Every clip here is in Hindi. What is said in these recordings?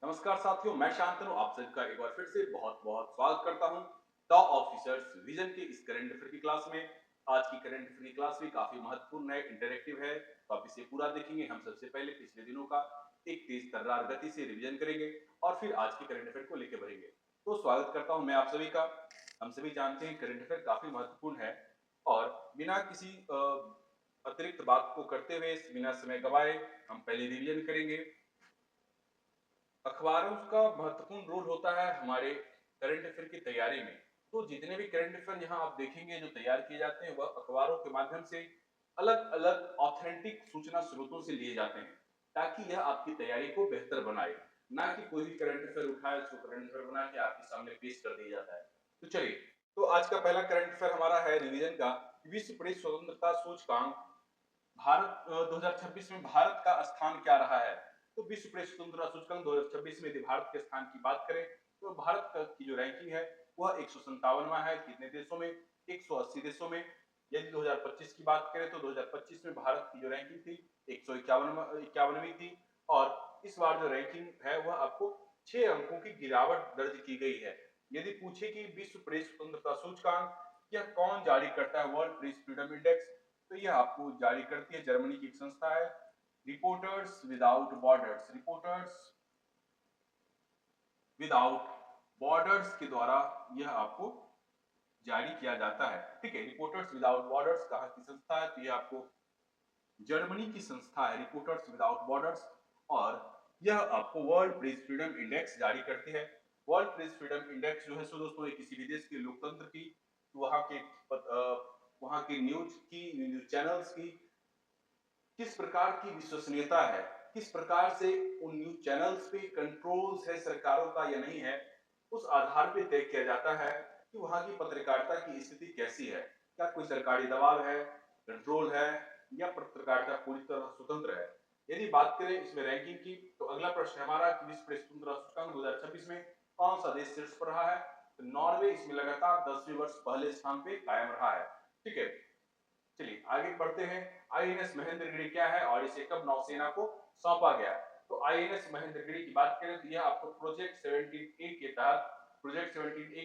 नमस्कार साथियों, मैं शांतनु आप सभी का एक बार फिर से बहुत बहुत स्वागत करता हूं टॉप ऑफिसर्स विजन के इस करंट अफेयर की क्लास में। आज की करंट अफेयर की क्लास भी काफी महत्वपूर्ण है, इंटरेक्टिव है, तो आप इसे पूरा देखेंगे। हम सबसे पहले पिछले दिनों का एक तेज तर्रार गति से रिवीजन करेंगे और फिर आज की करंट अफेयर को लेकर बढ़ेंगे। तो स्वागत करता हूं मैं आप सभी का। हम सभी जानते हैं करंट अफेयर काफी महत्वपूर्ण है और बिना किसी अतिरिक्त बात को करते हुए बिना समय गवाए हम पहले रिवीजन करेंगे। अखबारों का महत्वपूर्ण रोल होता है हमारे करंट अफेयर की तैयारी में। तो जितने भी करंट अफेयर यहाँ आप देखेंगे जो तैयार किए जाते हैं वह अखबारों के माध्यम से अलग अलग ऑथेंटिक सूचना स्रोतों से लिए जाते हैं, ताकि यह आपकी तैयारी को बेहतर बनाए। ना कि कोई भी करंट अफेयर उठाए उसको करंट अफेयर बना के आपके सामने पेश कर दिया जाता है। तो चलिए, तो आज का पहला करंट अफेयर हमारा है रिवीजन का। विश्व प्रेस स्वतंत्रता सूचकांक भारत 2026 में भारत का स्थान क्या रहा है। तो विश्व प्रेस स्वतंत्रता सूचकांक 2026 में यदि भारत के स्थान की बात करें तो भारत की जो रैंकिंग है वह 157वां है। कितने देशों में? 180 देशों में। यदि 2025 की बात करें तो 2025 में भारत की जो रैंकिंग थी 151वीं थी और इस बार जो रैंकिंग है वह आपको 6 अंकों की गिरावट दर्ज की गई है। यदि पूछे कि विश्व प्रेस स्वतंत्रता सूचकांक यह कौन जारी करता है, वर्ल्ड प्रेस फ्रीडम इंडेक्स, तो यह आपको जारी करती है जर्मनी की एक संस्था है, reporters without borders. Reporters without borders के द्वारा यह आपको जारी किया जाता है। ठीक है, रिपोर्टर्स विदाउट बॉर्डर्स कहाँ की संस्था है? तो यह आपको जर्मनी की संस्था है, रिपोर्टर्स विदाउट बॉर्डर्स। और यह आपको वर्ल्ड प्रेस फ्रीडम इंडेक्स जारी करती है। वर्ल्ड प्रेस फ्रीडम इंडेक्स जो है सो दोस्तों किसी भी देश के लोकतंत्र की, वहां के न्यूज चैनल्स की किस प्रकार की विश्वसनीयता है, किस प्रकार से उन न्यूज चैनल्स पे कंट्रोल्स है सरकारों का या नहीं है, उस आधार पे तय किया जाता है कि वहां की पत्रकारिता की स्थिति कैसी है। क्या कोई सरकारी दबाव है, कंट्रोल है, या पत्रकारिता पूरी तरह स्वतंत्र है। यदि बात करें इसमें रैंकिंग की, तो अगला प्रश्न हमारा कि विश्व प्रेस स्वतंत्रता सूचकांक 2026 में कौन सा देश शीर्ष पर रहा है? तो नॉर्वे इसमें लगातार 10वें वर्ष पहले स्थान पे कायम रहा है। ठीक है, चलिए आगे बढ़ते हैं। आईएनएस महेंद्रगिरी क्या है और इसे कब नौसेना को सौंपा गया? तो आईएनएस महेंद्रगिरी की बात करें तो यह आपको प्रोजेक्ट 17 ए के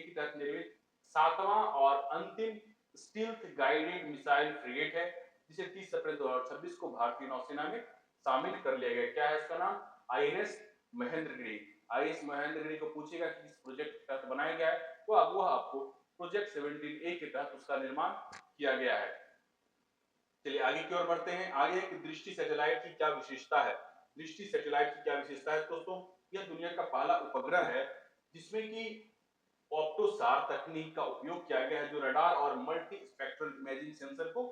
तहत निर्मित 7वां और अंतिम स्टील्थ गाइडेड मिसाइल फ्रिगेट है, जिसे 30 अप्रैल 2026 को भारतीय नौसेना में शामिल कर लिया गया। क्या है इसका नाम? आईएनएस महेंद्रगिरी। आईएनएस महेंद्रगिरी को पूछेगा कि किस प्रोजेक्ट के तहत बनाया गया है, तो अब वह आपको प्रोजेक्ट 17 ए के तहत उसका निर्माण किया गया है। चलिए आगे की ओर बढ़ते हैं। आगे कि दृष्टि सैटेलाइट की क्या विशेषता है? दृष्टि सैटेलाइट की क्या विशेषता है दोस्तों? यह दुनिया का पहला उपग्रह है जिसमें कि ऑप्टोसार तकनीक का उपयोग किया गया है, जो रडार और मल्टी स्पेक्ट्रल इमेजिंग सेंसर को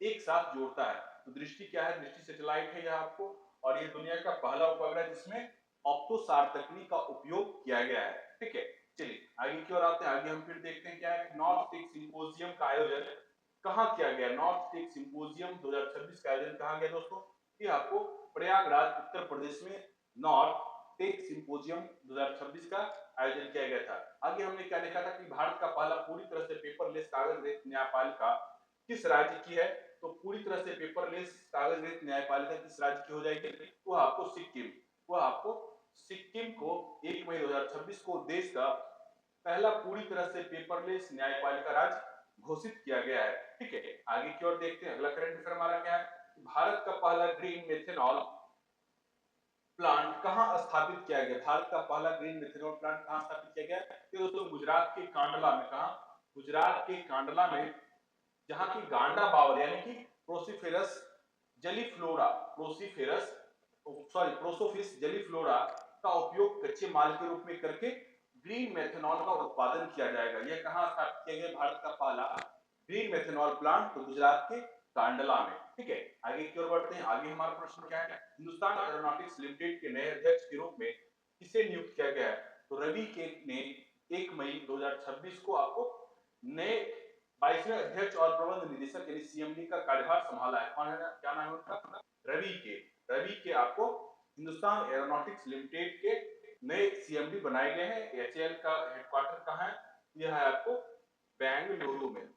एक साथ जोड़ता है। तो दृष्टि क्या है? दृष्टि सैटेलाइट है यह आपको, और ये दुनिया का पहला उपग्रह जिसमें ऑप्टोसार तकनीक का उपयोग किया गया है। ठीक है, चलिए आगे की ओर आते हैं। आगे हम फिर देखते हैं क्या है। नॉर्थ टेक सिंपोजियम का आयोजन कहाँ किया गया? नॉर्थ टेक सिंपोजियम 2026 का आयोजन कहाँ गया दोस्तों? ये आपको प्रयागराज उत्तर प्रदेश में नॉर्थ टेक सिंपोजियम 2026 का आयोजन किया गया था। आगे हमने क्या देखा था कि भारत का पहला पूरी तरह से पेपरलेस कागज रहित न्यायपालिका किस राज्य की है? तो पूरी तरह से पेपरलेस कागज रहित न्यायपालिका किस राज्य की हो जाएगी? वो आपको सिक्किम। वो आपको सिक्किम को 1 मई 2026 को देश का पहला पूरी तरह से पेपरलेस न्यायपालिका राज्य घोषित किया गया है। ठीक है, आगे की ओर देखते हैं। अगला करंट अफेयर हमारा क्या है? भारत का पहला ग्रीन मेथनॉल प्लांट कहां स्थापित किया गया? भारत का पहला ग्रीन मेथनॉल प्लांट कहां स्थापित किया गया? ये दोस्तों गुजरात के कांडला में। कहा? गुजरात के कांडला में, जहां की गांडा बावल यानी कि प्रोसिफेरस जेलीफ्लोरा प्रोसिफेरस सॉरी प्रोसोफिस जेलीफ्लोरा का उपयोग कच्चे माल के रूप में करके ग्रीन मेथनॉल का उत्पादन किया जाएगा। यह कहां स्थापित किया गया? भारत का पहला ग्रीन मेथनॉल प्लांट तो गुजरात के कांडला में। ठीक है, आगे की ओर बढ़ते हैं। आगे हमारा प्रश्न क्या है? हिंदुस्तान एरोनॉटिक्स लिमिटेड के नए अध्यक्ष के रूप में किसे नियुक्त किया गया है? तो रवि के ने 1 मई 2026 को आपको नए 22वें अध्यक्ष और प्रबंध निदेशक यानी सीएमडी का कार्यभार संभाला है। कौन है? क्या नाम है उनका? रवि के। रवि के आपको हिंदुस्तान एरोनॉटिक्स लिमिटेड के नए सीएमडी बनाए गए हैं। एचएएल का हेडक्वार्टर कहां है? यह है आपको बेंगलुरु में।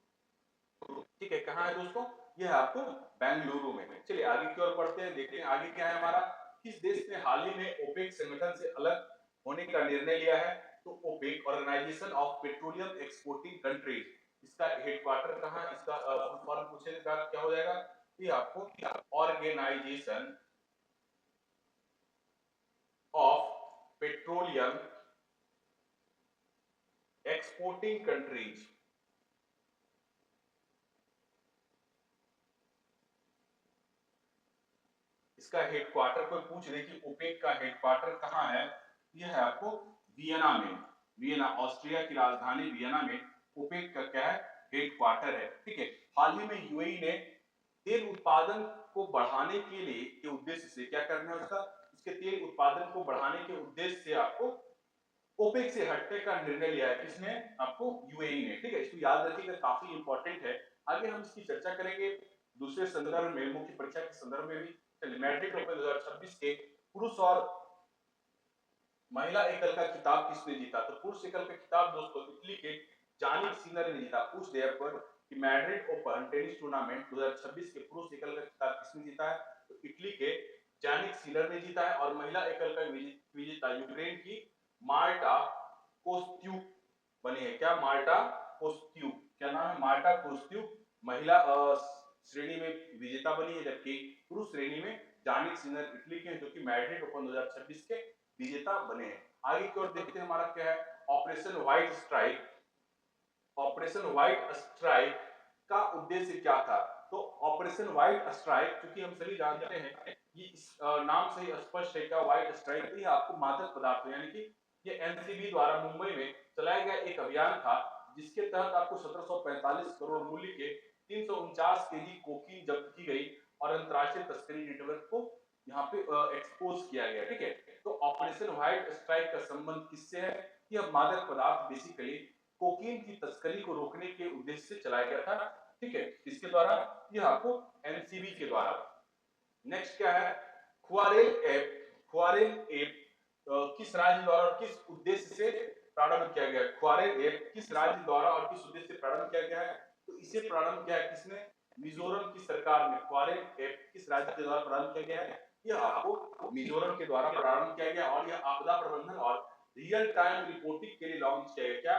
ठीक है, कहां है दोस्तों? यह आपको बेंगलुरु में। चलिए आगे की ओर बढ़ते हैं, देखते हैं आगे क्या है हमारा। किस देश ने हाल ही में ओपेक संगठन से अलग होने का निर्णय लिया है। तो OPEC organization of petroleum exporting countries, इसका हेडक्वार्टर कहाँ, इसका फुल फॉर्म पूछेगा क्या हो जाएगा, ये आपको organization of petroleum exporting countries. इसका हेडक्वार्टर कोई पूछ रहे कि ओपेक का हेडक्वार्टर कहाँ है, यह है आपको वियना में। वियना, ऑस्ट्रिया की राजधानी वियना में ओपेक का क्या है, हेडक्वार्टर है। ठीक है, हाल ही में यूएई ने तेल उत्पादन को बढ़ाने के लिए के उद्देश्य से क्या करना है उसका, उसके तेल उत्पादन को बढ़ाने के उद्देश्य से आपको ओपेक से हटने का निर्णय लिया है। किसने, आपको यूएई ने। ठीक है, इसको याद रखिएगा, काफी इंपॉर्टेंट है। आगे हम इसकी चर्चा करेंगे दूसरे संदर्भ में, मुख्य परीक्षा के संदर्भ में भी। चलिए, मैड्रिड ओपन 2026 के पुरुष और महिला एकल का खिताब किसने जीता, तो पुरुष एकल का खिताब दोस्तों इटली के जानिक सिनर ने जीता। पूछ दिया पर कि मैड्रिड ओपन टेनिस टूर्नामेंट 2026 के पुरुष एकल का खिताब किसने जीता है, तो इटली के जानिक सिनर ने जीता है। और महिला एकल का विजेता यूक्रेन की मार्टा कोस्त्यूक बनी है। क्या, मार्टा कोस्त्यूक, क्या नाम है, मार्टा कोस्त्यूक महिला श्रेणी में विजेता बनी है, जबकि पुरुष श्रेणी में जानिक सिनर इटली के, जो कि मैड्रिड ओपन 2026 के विजेता बने हैं। आगे की ओर देखते हैं, हमारा क्या है, operation white strike. Operation white strike का उद्देश्य क्या था, तो ऑपरेशन व्हाइट स्ट्राइक, क्योंकि हम सभी जानते हैं ये इस नाम से ही स्पष्ट है, क्या व्हाइट स्ट्राइक, ये आपको मादक पदार्थ यानी कि ये एनसीबी द्वारा मुंबई में चलाया गया एक अभियान था, जिसके तहत आपको 1745 करोड़ मूल्य के 349 केजी कोकीन जब्त की गई और अंतरराष्ट्रीय तस्करी नेटवर्क को यहाँ पे एक्सपोज किया गया। ठीक है, तो ऑपरेशन व्हाइट स्ट्राइक का संबंध किससे है, यह मादक पदार्थ बेसिकली कोकीन की तस्करी को रोकने के उद्देश्य से चलाया गया था। ठीक है, किसके द्वारा, यह आपको एनसीबी के द्वारा। नेक्स्ट क्या है, ख्वारेल ऐप। ख्वारेल ऐप किस राज्य द्वारा और किस उद्देश्य से प्रारंभ किया गया, ख्वारेल ऐप किस राज्य द्वारा और किस उद्देश्य से प्रारंभ किया गया है, तो इसे प्रारंभ किया है किसने, मिजोरम की सरकार ने। ख्वारेल ऐप किस राज्य के द्वारा प्रारंभ किया गया है, यह आपको मिजोरम के द्वारा प्रारंभ किया गया, और यह आपदा प्रबंधन और रियल टाइम रिपोर्टिंग के लिए लॉन्च किया गया। क्या,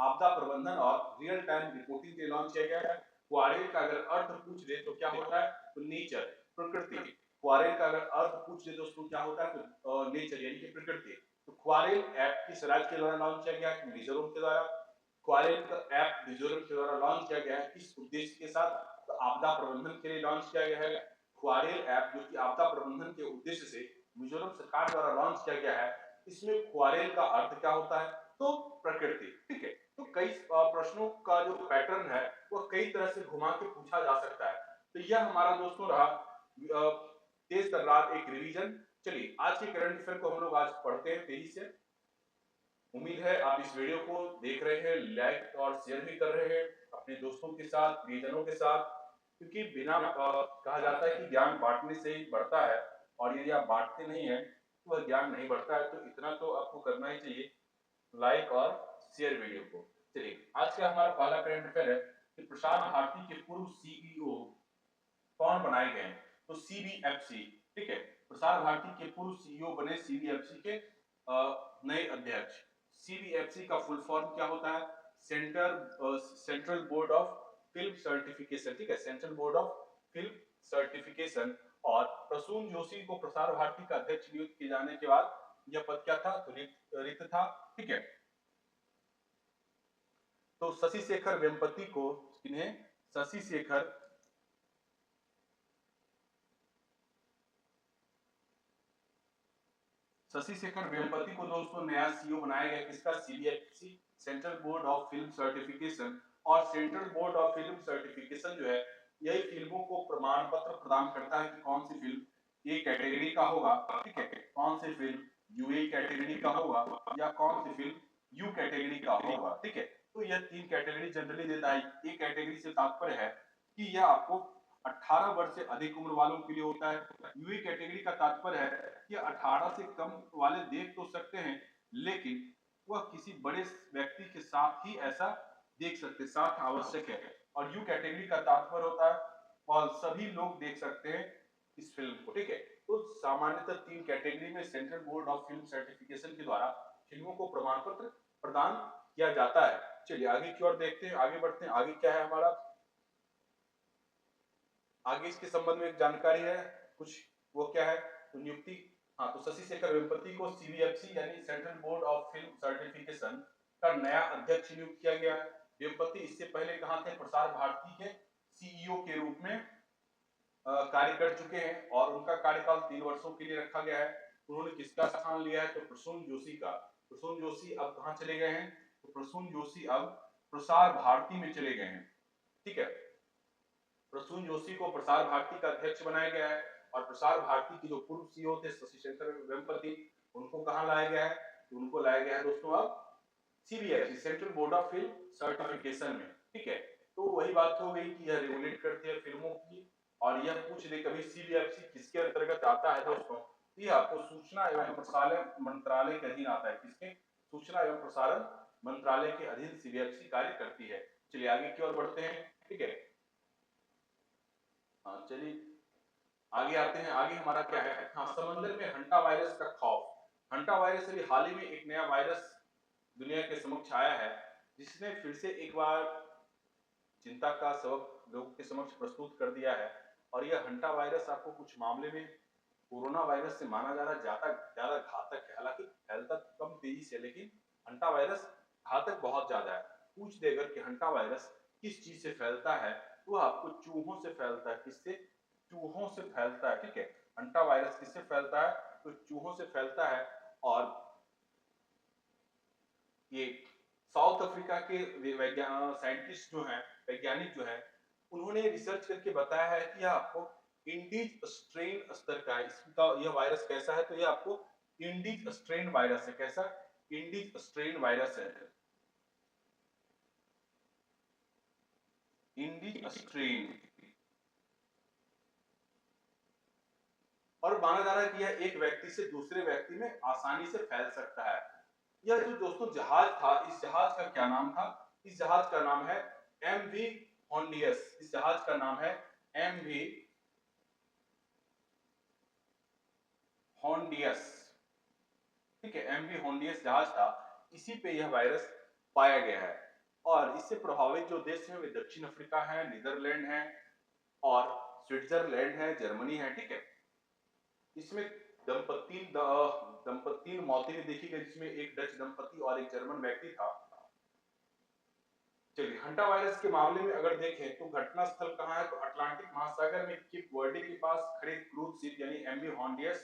आपदा प्रबंधन और रियल टाइम रिपोर्टिंग के लिए लॉन्च किया गया है। ख्वारेल का अगर अर्थ पूछ ले तो क्या होता है, तो नेचर, प्रकृति। ख्वारेल का अगर अर्थ पूछ ले दोस्तों क्या होता है, तो नेचर यानी कि प्रकृति। तो ख्वारेल ऐप किस राज्य के द्वारा लॉन्च किया गया है, मिजोरम के द्वारा। ख्वारेल का ऐप मिजोरम के द्वारा लॉन्च किया गया है, किस उद्देश्य के साथ, तो आपदा प्रबंधन के लिए लॉन्च किया गया है। ख्वारेल ऐप जो कि आपदा प्रबंधन के उद्देश्य से मिजोरम सरकार द्वारा लॉन्च किया गया है, इसमें ख्वारेल का अर्थ क्या होता है, तो प्रकृति। ठीक है, तो कई प्रश्नों का जो पैटर्न है वो कई तरह से घुमा के पूछा जा सकता है। तो यह हमारा दोस्तों रहा तेज तर्रार एक रिवीजन। चलिए, आज के करंट अफेयर को हम लोग आज पढ़ते हैं तेजी से। उम्मीद है आप इस वीडियो को देख रहे हैं, लाइक और शेयर भी कर रहे हैं अपने दोस्तों के साथ, प्रियजनों के साथ, क्योंकि बिना कहा जाता है कि ज्ञान बांटने से ही बढ़ता है, और यदि आप बांटते नहीं है तो वह ज्ञान नहीं बढ़ता है। तो इतना तो आपको करना ही चाहिए, लाइक और शेयर वीडियो को। चलिए, आज का हमारा पहला करंट अफेयर है कि प्रसार भारती के पूर्व सीईओ कौन बनाए गए, तो सीबीएफसी। ठीक है, प्रसार भारती के पूर्व सीईओ बने सीबीएफसी के नए अध्यक्ष। सीबीएफसी का फुल फॉर्म क्या होता है, central board of film certification. ठीक है, central board of film certification. और प्रसून जोशी को प्रसार भारती का अध्यक्ष नियुक्त किए जाने के बाद यह पद क्या था, तो रिक्त था। ठीक है, तो शशि शेखर वेम्पति को, इन्हें शशि शेखर वेम्पति को दोस्तों नया सीईओ बनाया गया, किसका, CBFC, central board of film certification. और central board of film certification जो है, यही फिल्मों को प्रमाण पत्र प्रदान करता है कि कौन सी फिल्म ए कैटेगरी का होगा, ठीक है, कौन सी फिल्म यूए कैटेगरी का होगा, या कौन सी फिल्म यू कैटेगरी का होगा। ठीक है, तो यह तीन कैटेगरी जनरली देता है। ए कैटेगरी से तात्पर्य है कि यह आपको 18 वर्ष से अधिक उम्र वालों के लिए होता है। यूए कैटेगरी का तात्पर्य है कि 18 से कम वाले देख तो सकते हैं, लेकिन वह किसी बड़े व्यक्ति के साथ ही ऐसा देख सकते, साथ आवश्यक है। और यू कैटेगरी का तात्पर्य होता है और सभी लोग देख सकते हैं इस फिल्म को। ठीक है, तो सामान्यतः तीन कैटेगरी में central board of film certification के द्वारा फिल्मों को प्रमाण पत्र प्रदान किया जाता है। चलिए आगे की ओर देखते हैं, आगे बढ़ते हैं। आगे क्या है हमारा, आगे इसके संबंध में एक जानकारी है कुछ, वो क्या है, तो नियुक्ति। हाँ, तो शशि शेखर वेम्पति को सीबीएफसी यानी central board of film certification का नया अध्यक्ष नियुक्त किया गया है। वेम्पति इससे पहले कहाँ थे, प्रसार भारती के सीईओ के रूप में कार्य कर चुके हैं और उनका कार्यकाल 3 वर्षों के लिए रखा गया है। उन्होंने किसका स्थान लिया है, तो प्रसून जोशी का। प्रसून जोशी अब कहाँ चले गए हैं, तो प्रसून जोशी अब प्रसार भारती में चले गए हैं। ठीक है, प्रसून जोशी को प्रसार भारती का अध्यक्ष बनाया गया है और प्रसार भारती की जो पूर्व सीईओ थे शशि शेखर वेम्पति, उनको कहां लाया गया है, तो उनको लाया गया है दोस्तों अब CBFC central board of film certification में। ठीक है, तो वही बात हो गई कि यह रेगुलेट करती है फिल्मों की, और यह पूछ दे कभी सीबीएफसी किसके अंतर्गत आता है दोस्तों, ये आपको सूचना एवं प्रसारण मंत्रालय के अधीन आता है। किसके, सूचना एवं प्रसारण मंत्रालय के अधीन सीबीएफसी कार्य करती है। चलिए आगे की ओर बढ़ते हैं। ठीक है, हाँ चलिए आगे आते हैं। आगे हमारा क्या है, हाँ, समंदर में हंटा वायरस का खौफ। हंटा वायरस अभी हाल ही में एक नया वायरस दुनिया के समक्ष आया है, जिसने फिर से एक बार चिंता का सबब लोगों के समक्ष प्रस्तुत कर दिया है। और यह हंटा वायरस आपको कुछ मामले में कोरोना वायरस से माना जा रहा है ज्यादा ज्यादा घातक है। हालांकि फैलता कम तेजी से, लेकिन हंटा वायरस घातक बहुत ज्यादा है। पूछ देगा कि हंटा वायरस किस चीज से फैलता है, वो आपको चूहों से फैलता है। किससे, चूहों से फैलता है। ठीक है, हंटा वायरस किससे फैलता है, तो चूहों से फैलता है। और ये साउथ अफ्रीका के साइंटिस्ट जो हैं, वैज्ञानिक जो हैं, उन्होंने रिसर्च करके बताया है कि यह आपको इंडीज स्ट्रेन स्तर का है। इसका यह वायरस कैसा है, तो यह आपको इंडीज स्ट्रेन वायरस है। कैसा, इंडीज स्ट्रेन वायरस है, इंडीज स्ट्रेन। और माना जा रहा है कि यह एक व्यक्ति से दूसरे व्यक्ति में आसानी से फैल सकता है। यह जो दोस्तों जहाज था, इस जहाज का क्या नाम था, इस जहाज का नाम है एमवी हॉन्डियस। इस जहाज का नाम है एमवी हॉन्डियस। ठीक है, एमवी हॉन्डियस जहाज था, इसी पे यह वायरस पाया गया है। और इससे प्रभावित जो देश हैं वे दक्षिण अफ्रीका है, नीदरलैंड है और स्विट्जरलैंड है, जर्मनी है। ठीक है, इसमें दंपत्ति मौतें भी देखी गई, जिसमें एक डच दंपति और एक जर्मन व्यक्ति था। चलिए, हंटा वायरस के मामले में अगर देखें तो घटना स्थल कहां है, तो अटलांटिक महासागर में केप वर्डे के पास खड़े क्रूज शिप यानी एमवी हॉन्डियस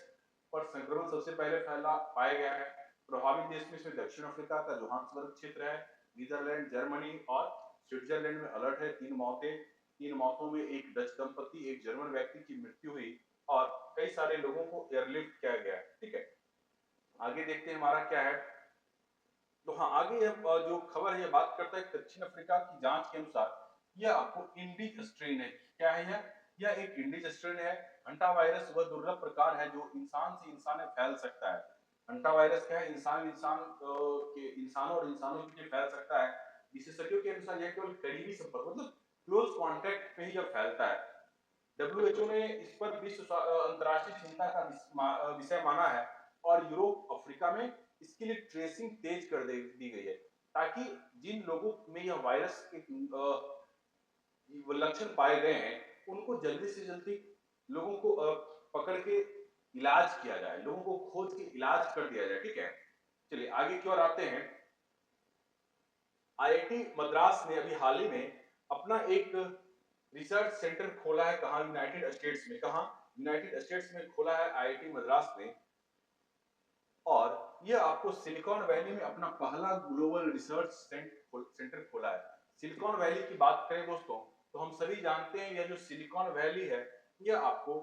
पर संक्रमण सबसे पहले फैला पाया गया है। प्रभावित देश में इसमें दक्षिण अफ्रीका का जोहान्सबर्ग क्षेत्र है, नीदरलैंड, जर्मनी और स्विट्जरलैंड में अलर्ट है। 3 मौतें, 3 मौतों में एक डच दंपति, एक जर्मन व्यक्ति की मृत्यु हुई और कई सारे लोगों को एयरलिफ्ट किया गया। ठीक है, आगे देखते हैं हमारा क्या है। तो हाँ, आगे जो खबर है, ये बात करता है दक्षिण अफ्रीका की जांच के अनुसार यह आपको इंडिज स्ट्रेन है। क्या है यह एक इंडिज स्ट्रेन है। हंटा वायरस वह दुर्लभ प्रकार है जो इंसान से इंसान में फैल सकता है। हंटा वायरस क्या है, इंसानों और इंसानों के बीच फैल सकता है। विशेषज्ञों के अनुसार यह केवल करीबी संपर्क मतलब क्लोज कांटेक्ट में ही जब फैलता है। डब्ल्यूएचओ ने इस पर विश्व अंतर्राष्ट्रीय चिंता का विषय माना है और यूरोप, अफ्रीका में इसके लिए ट्रेसिंग तेज कर दी गई है, ताकि जिन लोगों में यह वायरस के लक्षण पाए गए हैं, उनको जल्दी से जल्दी लोगों को पकड़ के इलाज किया जाए, लोगों को खोज के इलाज कर दिया जाए। ठीक है, चलिए आगे की ओर आते हैं। आईआईटी मद्रास ने अभी हाल ही में अपना एक रिसर्च सेंटर खोला है। कहां, यूनाइटेड स्टेट्स में। कहां, यूनाइटेड स्टेट्स में खोला है आईआईटी मद्रास ने। और यह आपको सिलिकॉन वैली में अपना पहला ग्लोबल रिसर्च सेंटर खोला है। सिलिकॉन वैली की बात करें दोस्तों, तो हम सभी जानते हैं यह जो सिलिकॉन वैली है, यह आपको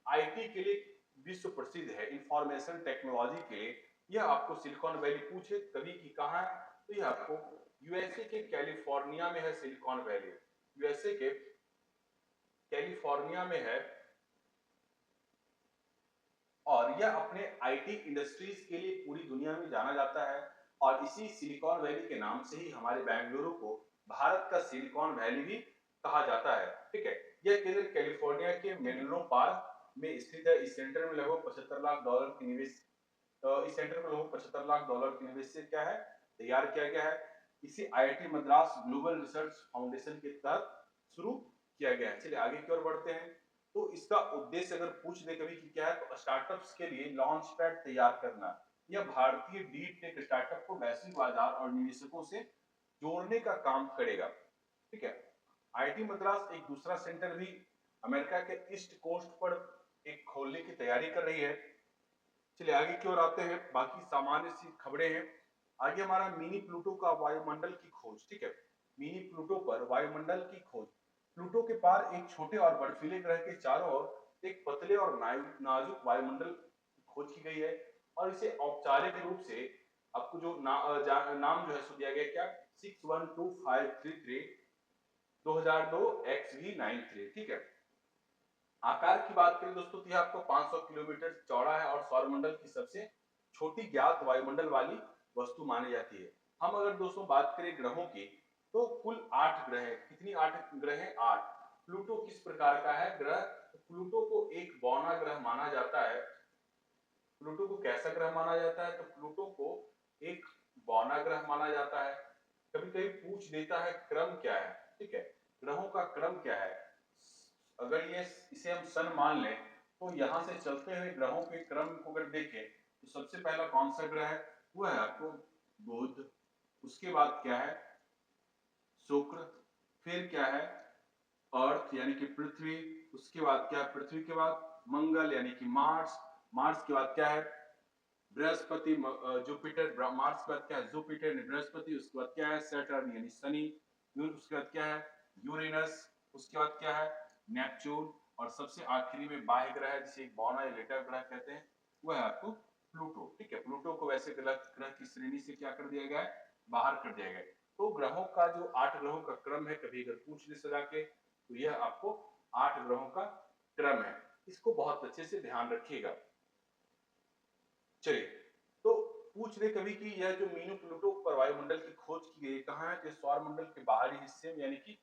आईटी के लिए विश्व प्रसिद्ध है। इंफॉर्मेशन टेक्नोलॉजी के लिए यह आपको सिलिकॉन वैली पूछे कभी कि कहां है, तो यह आपको यूएसए के कैलिफोर्निया में है। सिलिकॉन वैली यूएसए के कैलिफोर्निया में है और यह अपने आईटी इंडस्ट्रीज के लिए पूरी दुनिया में जाना जाता है। और इसी सिलिकॉन वैली के नाम से ही हमारे बेंगलुरु को भारत का सिलिकॉन वैली भी कहा जाता है। ठीक है, यह केंद्र कैलिफोर्निया के मेनलो पार्क में स्थित है। इस सेंटर में लगभग $75 लाख के निवेश इस सेंटर को लगभग $75 लाख के निवेश से क्या है तैयार किया गया है। इसे IIT Madras global research foundation के तहत शुरू किया गया है। चलिए आगे की ओर बढ़ते हैं। तो इसका उद्देश्य अगर पूछ दे कभी कि क्या है, तो स्टार्टअप्स के लिए लॉन्च पैड तैयार करना। यह भारतीय डीप टेक स्टार्टअप को वैश्विक बाजार और निवेशकों से जोड़ने का काम करेगा। ठीक है। आईआईटी मद्रास एक दूसरा सेंटर भी अमेरिका के ईस्ट कोस्ट पर एक खोलने की तैयारी कर रही है। चलिए आगे की ओर आते हैं। बाकी सामान्य सी खबरें हैं। आगे हमारा मिनी प्लूटो का वायुमंडल की खोज। ठीक है, मिनी प्लूटो पर वायुमंडल की खोज। प्लूटो के पार एक छोटे और बर्फीले ग्रह के चारों ओर एक पतले और नाजुक वायुमंडल की खोज की गई है और इसे औपचारिक रूप से आपको जो नाम जो है सो दिया गया क्या 612533 2002 XV93। ठीक है। आकार की बात करें दोस्तों तो यह आपको 500 किलोमीटर चौड़ा है और सौरमंडल की सबसे छोटी ज्ञात वायुमंडल वाली वस्तु मानी जाती है। हम अगर दोस्तों बात करें ग्रहों की तो कुल 8 ग्रह हैं। कितनी 8 ग्रह हैं? 8। प्लूटो किस प्रकार का है ग्रह? तो प्लूटो को एक बौना ग्रह माना जाता है। प्लूटो को कैसा ग्रह माना जाता है? तो प्लूटो को एक बौना ग्रह माना जाता है। कभी कभी पूछ देता है क्रम क्या है। ठीक है, ग्रहों का क्रम क्या है? अगर ये इसे हम सन मान लें तो यहाँ से चलते हुए ग्रहों के क्रम को अगर देखें तो सबसे पहला कौन सा ग्रह है? वो है आपको बुध। उसके बाद क्या है? शुक्र। फिर क्या है? अर्थ यानी कि पृथ्वी। उसके बाद क्या है? पृथ्वी के बाद मंगल यानी कि मार्स। मार्स के बाद क्या है? बृहस्पति। जुपिटर। मार्स के बाद क्या है? जुपिटर यानी बृहस्पति। उसके बाद क्या है? सैटर्न यानी शनि। उसके बाद क्या है? यूरेनस। उसके बाद क्या है? नेपच्यून। और सबसे आखिरी में बाह्य ग्रह है जिसे बौना या लेटर ग्रह कहते हैं, वो है आपको प्लूटो। ठीक है, प्लूटो को वैसे ग्रह की श्रेणी से क्या कर दिया गया है? बाहर कर दिया गया है। तो ग्रहों का जो 8 ग्रहों का क्रम है, कभी अगर पूछ ले सजा के तो यह आपको 8 ग्रहों का क्रम है। इसको बहुत अच्छे से ध्यान रखिएगा। चलिए, तो पूछ ले कभी कि यह जो मीनू प्लूटो पर वायुमंडल की खोज की गई कहाँ है? तो सौरमंडल के बाहरी हिस्से में यानी कि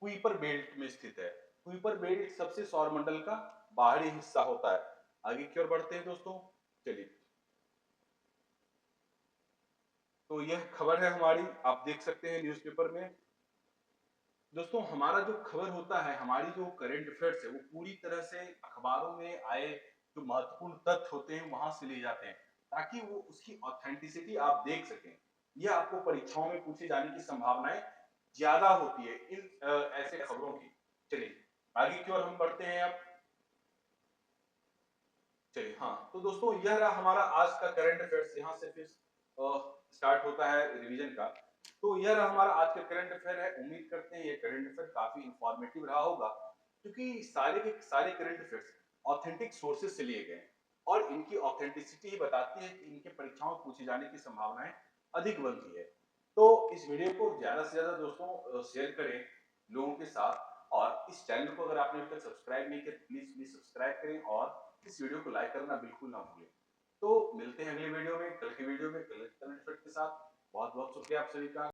कुइपर बेल्ट में स्थित है। कुइपर बेल्ट सबसे सौरमंडल का बाहरी हिस्सा होता है। आगे की ओर बढ़ते हैं दोस्तों। चलिए, तो यह खबर है हमारी, आप देख सकते हैं न्यूज़पेपर में। दोस्तों हमारा जो खबर होता है, हमारी जो करंट अफेयर्स है, वो पूरी तरह से अखबारों में आए जो महत्वपूर्ण तथ्य होते हैं वहां से ले जाते हैं, ताकि वो उसकी ऑथेंटिसिटी आप देख सकें। यह आपको परीक्षाओं में पूछे जाने की संभावनाएं ज्यादा होती है इन ऐसे खबरों की। चलिए आगे की ओर हम बढ़ते हैं अब। चलिए, हाँ तो दोस्तों यह रहा हमारा आज का करंट अफेयर्स। यहाँ से फिर स्टार्ट होता है रिवीजन का। तो यह रहा हमारा आज का करंट अफेयर है। उम्मीद करते हैं ये करंट अफेयर काफी इंफॉर्मेटिव रहा होगा, क्योंकि सारे के सारे करंट अफेयर्स ऑथेंटिक सोर्सेज से लिए गए हैं और इनकी ऑथेंटिसिटी ही बताती है कि इनके परीक्षाओं में पूछे जाने की संभावनाएं अधिक बनती है। तो इस वीडियो को ज्यादा से ज्यादा दोस्तों शेयर करें लोगों के साथ, और इस चैनल को अगर आपने अभी तक सब्सक्राइब नहीं किया तो प्लीज प्लीज सब्सक्राइब करें और इस वीडियो को लाइक करना बिल्कुल ना भूलें। तो मिलते हैं अगले वीडियो में, कल के वीडियो में, कल के साथ। बहुत बहुत शुक्रिया आप सभी का।